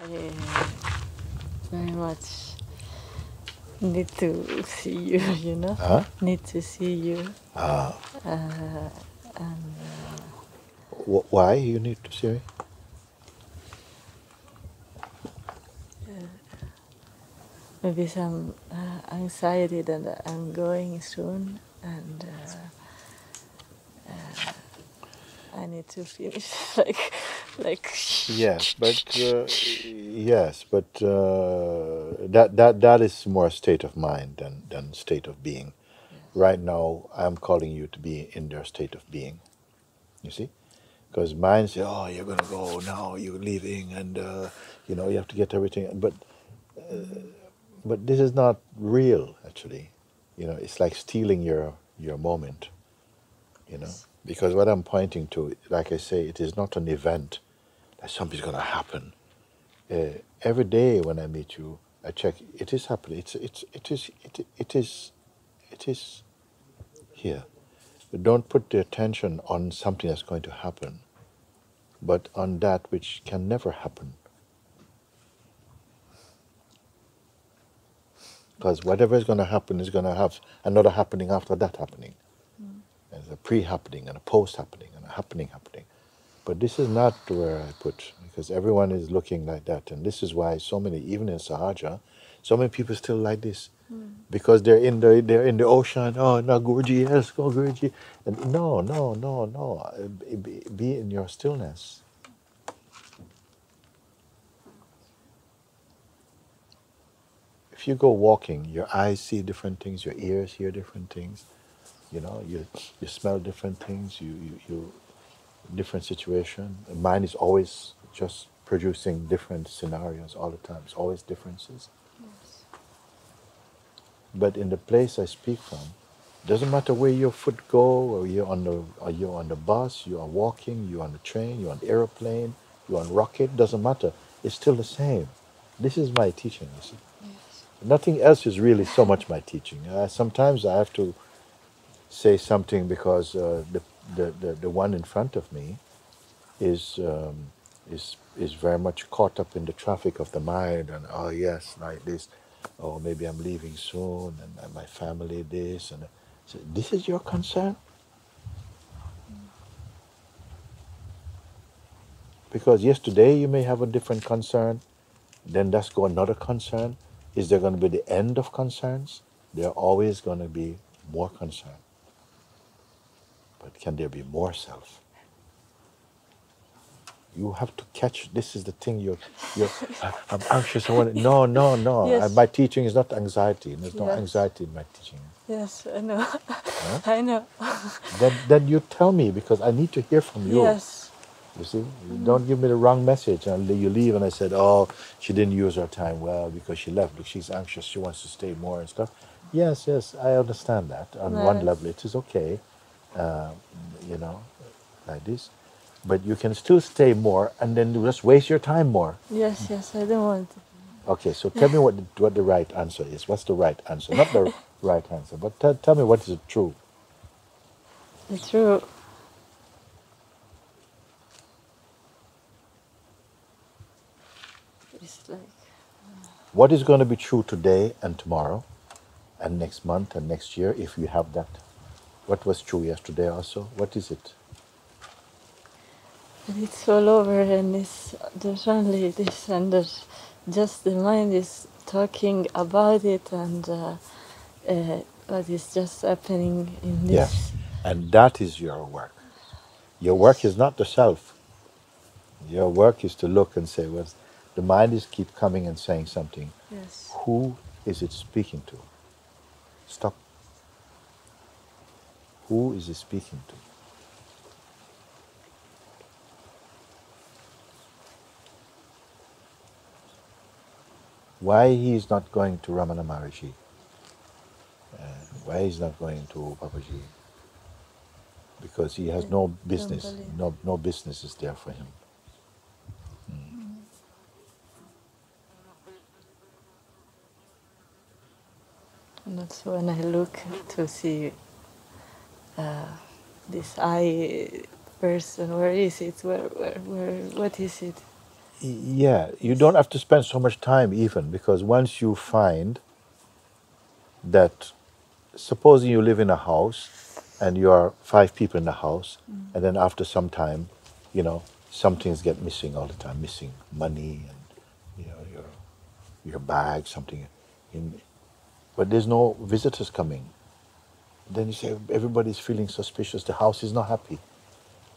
I very much need to see you, you know? Huh? Need to see you. Ah. And Why you need to see me? maybe some anxiety that I'm going soon, and I need to finish like. Yes, but that is more a state of mind than state of being. Yes. Right now, I'm calling you to be in their state of being. You see, because mind says, "Oh, you're gonna go now. You're leaving, and you know you have to get everything." But this is not real, actually. You know, it's like stealing your moment. You know, because what I'm pointing to, like I say, it is not an event that something's gonna happen. Every day when I meet you, I check. It is happening. It is here. But don't put the attention on something that's going to happen, but on that which can never happen. Because whatever is going to happen is going to have another happening after that happening. There's a pre-happening and a post-happening and a happening. But this is not where I put, because everyone is looking like that. And this is why so many, even in Sahaja, so many people still like this. Because they're in the ocean. Oh, no, Guruji, yes, go Guruji. And no. Be in your stillness. If you go walking, your eyes see different things, your ears hear different things. You know, you smell different things. You different situation. The mind is always just producing different scenarios all the time. It's always differences. Yes. But in the place I speak from, doesn't matter where your foot go, or you're on the bus, you are walking, you're on the train, you're on the airplane, you're on rocket. Doesn't matter. It's still the same. This is my teaching. You see, Yes. nothing else is really so much my teaching. Sometimes I have to say something because the one in front of me is very much caught up in the traffic of the mind, and oh yes, like this, oh maybe I'm leaving soon, and my family this, and so this is your concern. Because yesterday you may have a different concern, then that's go another concern. Is there going to be the end of concerns? There are always going to be more concern. But can there be more self? You have to catch. This is the thing. I'm anxious. I want to. No. Yes. My teaching is not anxiety. There's no Yes. anxiety in my teaching. Yes, I know. Huh? I know. Then you tell me, because I need to hear from you. Yes. You see, you don't give me the wrong message, and you leave, and I said, oh, she didn't use her time well because she left. Look, she's anxious. She wants to stay more and stuff. Yes, I understand that. On one Yes. level, it is okay. You know, like this. But you can still stay more and then just waste your time more. Yes, I don't want to. Okay, so tell me what the right answer is. What's the right answer? Not the right answer, but tell me what is the true. The truth. It's like. What is going to be true today and tomorrow and next month and next year, if you have that? What was true yesterday also? What is it? It's all over, and there's only this, and there's just the mind is talking about it, and what is just happening in this. Yes, and that is your work. Your work is not the self. Your work is to look and say, well, the mind is keep coming and saying something. Yes. Who is it speaking to? Stop. Who is it speaking to? Why he is not going to Ramana Maharishi? Why he's not going to Babaji? Because he has no business. No business is there for him. And that's when I look to see this I person. Where is it? Where? What is it? Yeah, you don't have to spend so much time even, because once you find that, supposing you live in a house and you are 5 people in the house, and then after some time, you know, some things get missing all the time, missing money and, you know, your bag, something. But there's no visitors coming. Then you say, everybody's feeling suspicious, the house is not happy.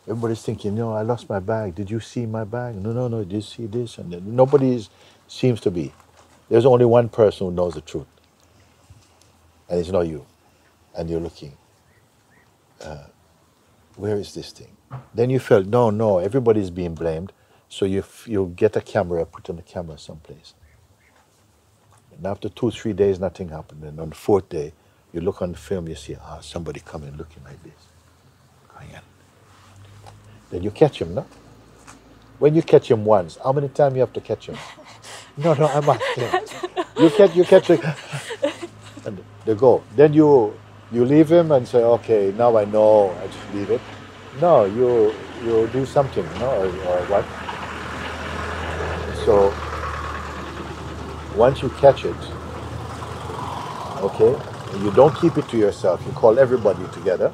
Everybody's thinking, no, I lost my bag. Did you see my bag? No, did you see this? And then nobody seems to be. There's only one person who knows the truth. And it's not you. And you're looking, where is this thing? Then you felt, no, everybody's being blamed. So you get a camera, put on the camera someplace. And after 2-3 days, nothing happened. And on the 4th day, you look on the film, you see, somebody coming looking like this. Going in. Then you catch him, no? When you catch him once, how many times you have to catch him? No, I'm asking. You catch it, and they go. Then you leave him and say, okay, now I know, I just leave it. No, you do something, no, or what? So once you catch it, okay, you don't keep it to yourself. You call everybody together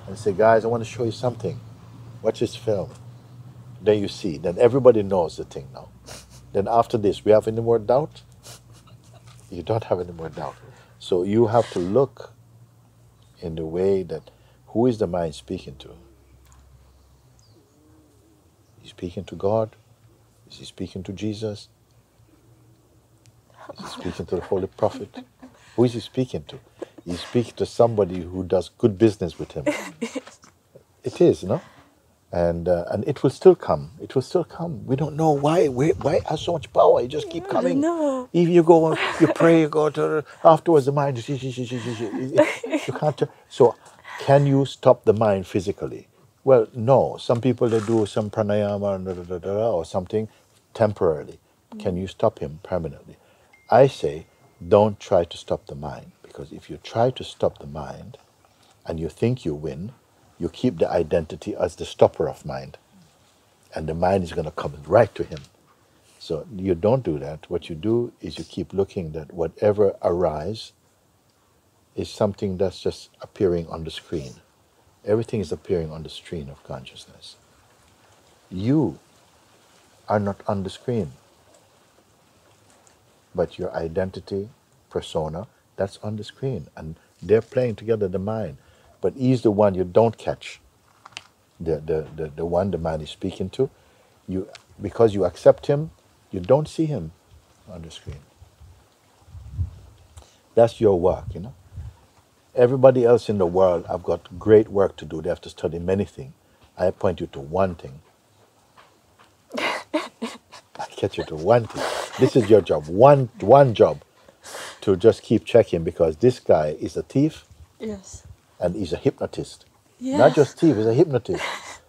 and say, guys, I want to show you something. Watch this film. Then you see. Then everybody knows the thing now. Then after this, we have any more doubt? You don't have any more doubt. So you have to look in the way that, who is the mind speaking to? Is he speaking to God? Is he speaking to Jesus? Is he speaking to the Holy Prophet? Who is he speaking to? He's speaking to somebody who does good business with him. It is, no? And it will still come. It will still come. We don't know why. Why it has so much power? It just keep coming. No. If you go, you pray, you go to afterwards, the mind. You can't. So, can you stop the mind physically? Well, no. Some people, they do some pranayama or something temporarily. Can you stop him permanently? I say, don't try to stop the mind, because if you try to stop the mind, and you think you win, you keep the identity as the stopper of mind. And the mind is going to come right to him. So you don't do that. What you do is you keep looking that whatever arises is something that's just appearing on the screen. Everything is appearing on the screen of consciousness. You are not on the screen. But your identity, persona, that's on the screen. And they're playing together the mind. But he's the one you don't catch. The one the man is speaking to. Because you accept him, you don't see him on the screen. That's your work, you know. Everybody else in the world have got great work to do. They have to study many things. I point you to one thing. I get you to one thing. This is your job. One job. To just keep checking, because this guy is a thief. Yes. And he's a hypnotist. Yes. Not just thief, he's a hypnotist.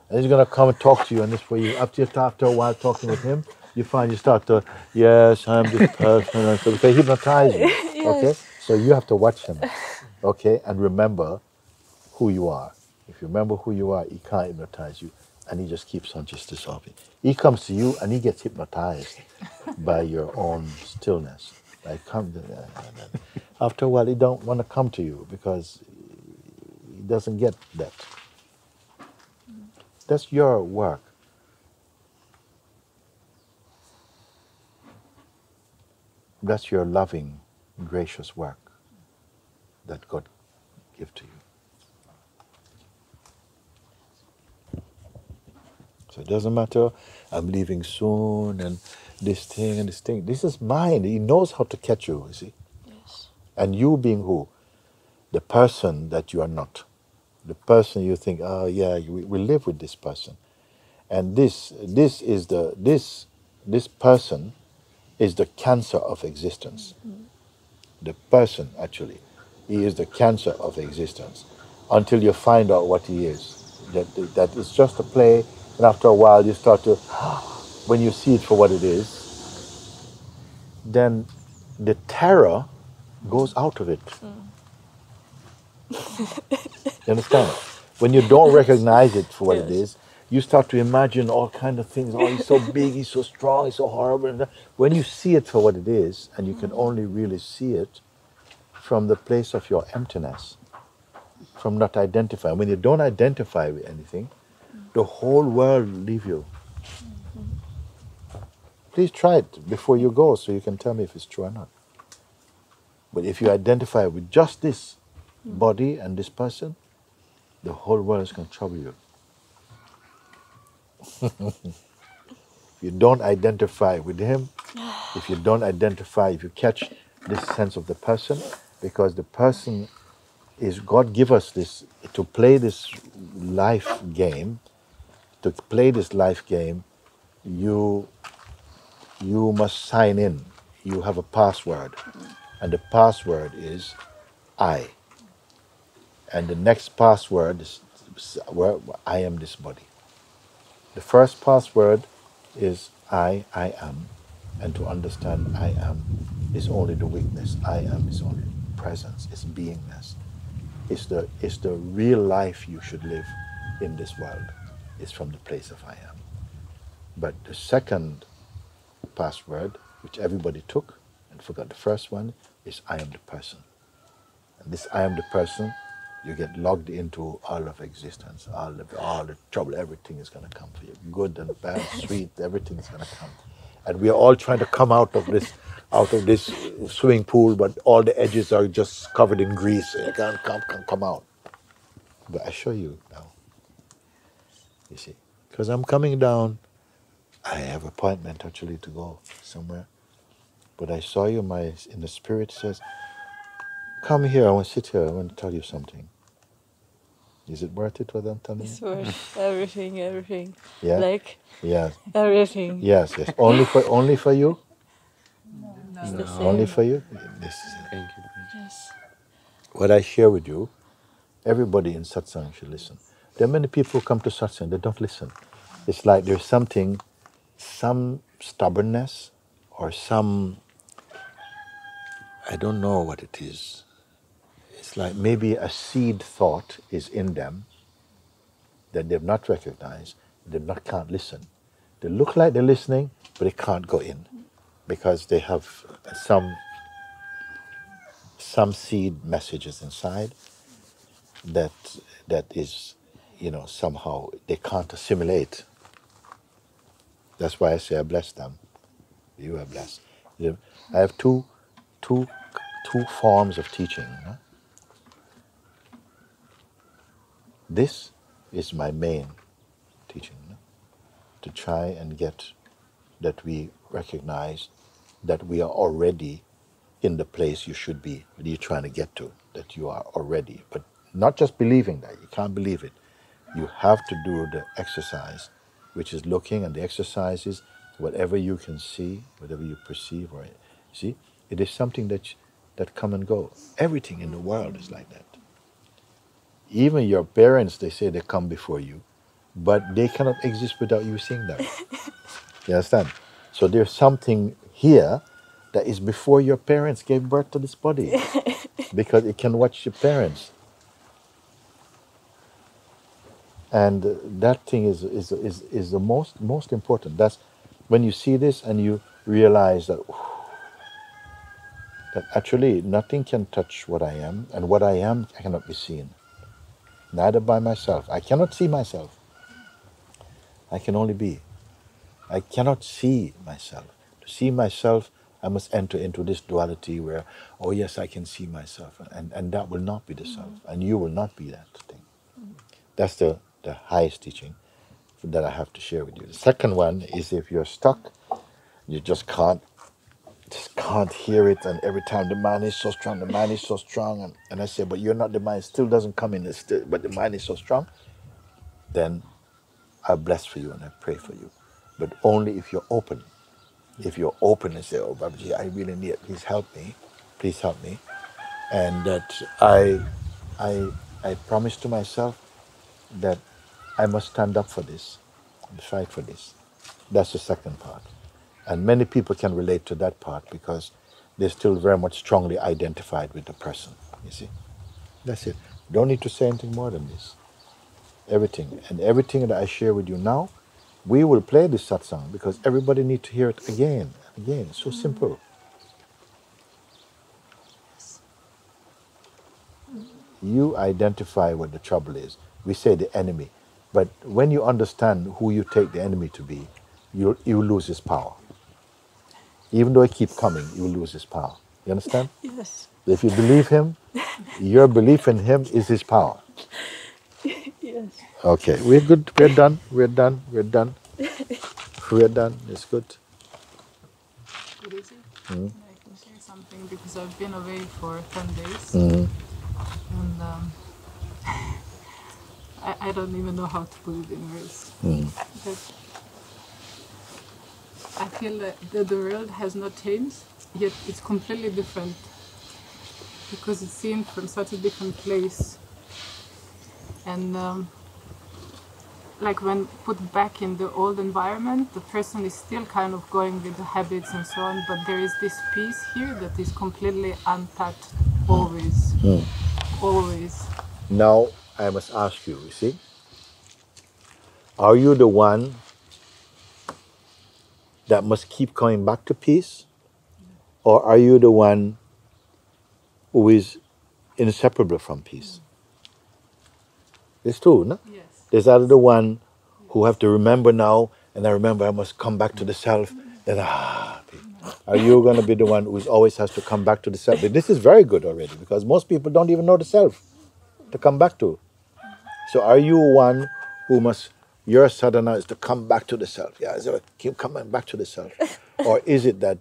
And he's going to come and talk to you, and this way, after a while talking with him, you find you start to, yes, I'm this person, and so they hypnotize you. Yes. Okay? So you have to watch him. Okay? And remember who you are. If you remember who you are, he can't hypnotize you. And he just keeps on just dissolving. He comes to you and he gets hypnotized by your own stillness. Like, after a while, he don't want to come to you because he doesn't get that. That's your work. That's your loving, gracious work that God gives to you. So it doesn't matter, I'm leaving soon, and this thing and this thing. This is mine. He knows how to catch you, you see. Yes. And you being who? The person that you are not. The person you think, oh yeah, we live with this person. And this person is the cancer of existence. Mm-hmm. The person, actually, he is the cancer of existence. Until you find out what he is. That it's just a play. And after a while, you start to, when you see it for what it is, then the terror goes out of it. You understand? When you don't recognize it for what it is, you start to imagine all kind of things. Oh, he's so big, he's so strong, he's so horrible. And when you see it for what it is, and you can only really see it from the place of your emptiness, from not identifying. When you don't identify with anything, the whole world will leave you. Please try it before you go so you can tell me if it's true or not. But if you identify with just this body and this person, the whole world is going to trouble you. If you don't identify with him, if you don't identify, if you catch this sense of the person, because the person is, God give us this, to play this life game, you must sign in. You have a password. And the password is I. And the next password is where I am this body. The first password is I am. And to understand I am is only the weakness. I am is only presence, it's beingness. It's the real life you should live in this world. It's from the place of I am. But the second password, which everybody took and forgot the first one, is I am the person. And this I am the person, you get logged into all of existence, all the trouble, everything is going to come for you. Good and bad, sweet, everything is going to come. And we are all trying to come out of this swimming pool, but all the edges are just covered in grease. You can't come out. But I show you now. You see, because I'm coming down. I have appointment actually to go somewhere. But I saw you, in the spirit says, come here, I want to sit here, I want to tell you something. Is it worth it what I'm telling you? It's worth everything. Yeah? Like Yes. everything. Yes. Only for you? It's the same. Only for you? This is it. Thank you. Yes. What I share with you, everybody in satsang should listen. There are many people who come to satsang, they don't listen. It's like there's some stubbornness or some, I don't know what it is. It's like maybe a seed thought is in them that they've not recognized, can't listen. They look like they're listening, but they can't go in because they have some seed messages inside that is, somehow they can't assimilate. That's why I say I bless them. You are blessed. I have two forms of teaching. Huh? This is my main teaching, to try and get that we recognize that we are already in the place you should be, that you're trying to get to, that you are already. But not just believing that, you can't believe it. You have to do the exercise, which is looking, and the exercise is whatever you can see, whatever you perceive, or see, it is something that come and go. Everything in the world is like that. Even your parents, they say they come before you, but they cannot exist without you seeing them. You understand? So there's something here that is before your parents gave birth to this body, because it can watch your parents. And that thing is the most important. That's when you see this and you realize that actually nothing can touch what I am, and what I am cannot be seen. Neither by myself. I cannot see myself. I can only be. I cannot see myself. To see myself, I must enter into this duality where, oh yes, I can see myself. And that will not be the self. And you will not be that thing. That's the highest teaching that I have to share with you. The second one is if you're stuck, you just can't hear it, and every time the mind is so strong, and I say, but you're not the mind, it still doesn't come in, but the mind is so strong, then I bless for you and I pray for you. But only if you're open. If you're open and say, oh Babaji, I really need it, please help me, and that I promise to myself that I must stand up for this and fight for this. That's the second part. And many people can relate to that part because they're still very much strongly identified with the person, you see. That's it. Don't need to say anything more than this. Everything. And everything that I share with you now, we will play this satsang because everybody needs to hear it again. Again. It's so simple. You identify what the trouble is. We say the enemy. But when you understand who you take the enemy to be, you lose his power. Even though he keeps coming, you will lose his power. You understand? Yes. If you believe him, your belief in him is his power. Yes. Okay, we're good. We're done. We're done. We're done. We're done. It's good. Good easy. I can share something because I've been away for 10 days. Mm. And I don't even know how to put it in words. But I feel that the world has not changed, yet it's completely different because it's seen from such a different place. And like when put back in the old environment, the person is still kind of going with the habits and so on, but there is this piece here that is completely untouched, always. Always. Now I must ask you, you see, are you the one that must keep coming back to peace? Or are you the one who is inseparable from peace? It's true, no? Yes. There's either the one who have to remember now, and I remember I must come back to the self, then are you going to be the one who always has to come back to the self? But this is very good already, because most people don't even know the self to come back to. So are you one who must, your sadhana is to come back to the self? Yeah, is it keep coming back to the self? Or is it that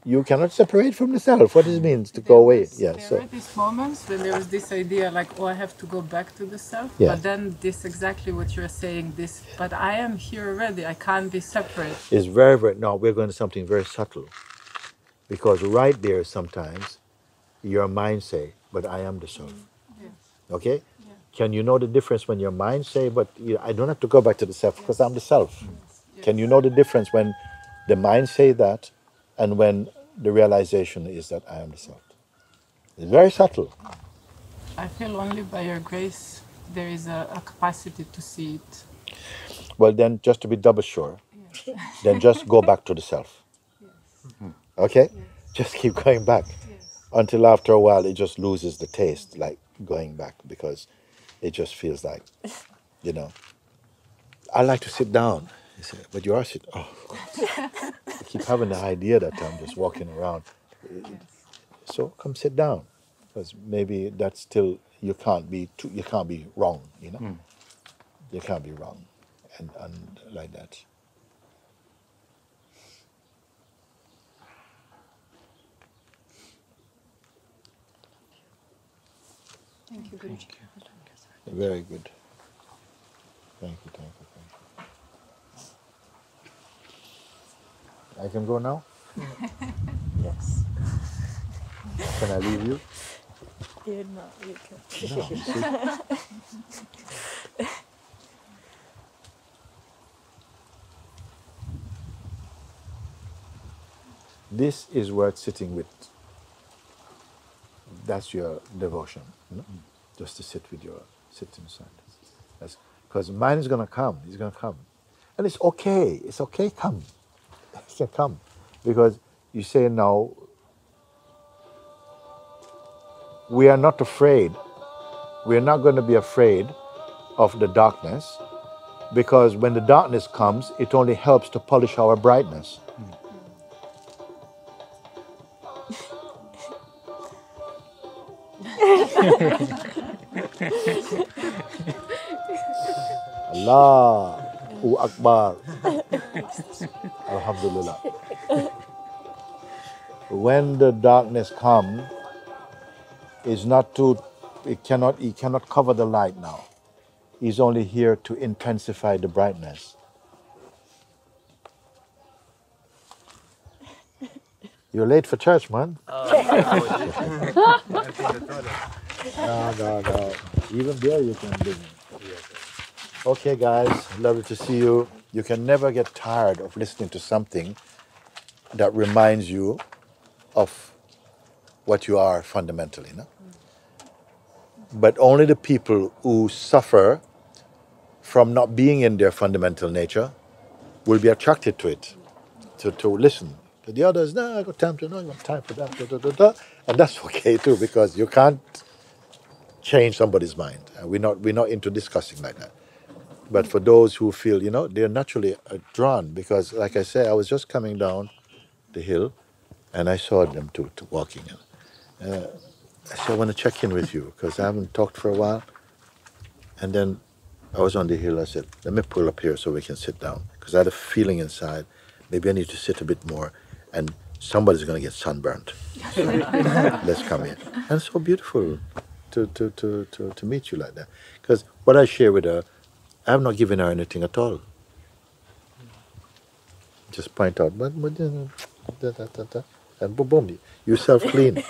you cannot separate from the self? What does it mean to go away? Yeah, there were these moments when there was this idea like, oh, I have to go back to the self. Yeah. But then this exactly what you're saying, this, but I am here already, I can't be separate. It's very, very, no, we're going to something very subtle. Because right there sometimes, your mind say, but I am the self. Yes. Okay? Yeah. Can you know the difference when your mind say, but I don't have to go back to the self because I'm the self? Yes. Can you know the difference when the mind say that and when the realization is that I am the self? It's very subtle. I feel only by your grace there is a capacity to see it. Well, then, just to be double sure, Yes. then just go back to the self. Yes. Okay? Yes. Just keep going back. Yes. Until after a while, it just loses the taste, like going back, because it just feels like, I like to sit down. You say, but you are sitting. Oh, I keep having the idea that I'm just walking around. So come sit down, because maybe that's still you can't be wrong. You can't be wrong, and like that. Thank you, Guruji. Very good. Thank you. I can go now? Yes. Can I leave you? Yeah, no, you can. No. See? This is worth sitting with. That's your devotion, just to sit in silence. Because mind is going to come. He's going to come. And it's okay. It's okay, come. It can come. Because you say now, we are not afraid. We are not going to be afraid of the darkness, because when the darkness comes, it only helps to polish our brightness. Allahu Akbar. Alhamdulillah. When the darkness comes, he cannot cover the light now. He's only here to intensify the brightness. You're late for church, man. No. Even there you can do it. Okay, guys, lovely to see you. You can never get tired of listening to something that reminds you of what you are fundamentally, no? But only the people who suffer from not being in their fundamental nature will be attracted to it, to listen. To the others, no, I got time to know, I got time for that, and that's okay too, because you can't change somebody's mind. And we're not into discussing like that. But for those who feel, they're naturally drawn, because like I said, I was just coming down the hill, and I saw them two walking. I said, I want to check in with you, because I haven't talked for a while. And then I was on the hill, I said, let me pull up here so we can sit down. Because I had a feeling inside, maybe I need to sit a bit more, and somebody's going to get sunburnt. Let's come in. And it's so beautiful to meet you like that. Because what I share with her, I have not given her anything at all. Just point out, and boom, boom, you self-clean.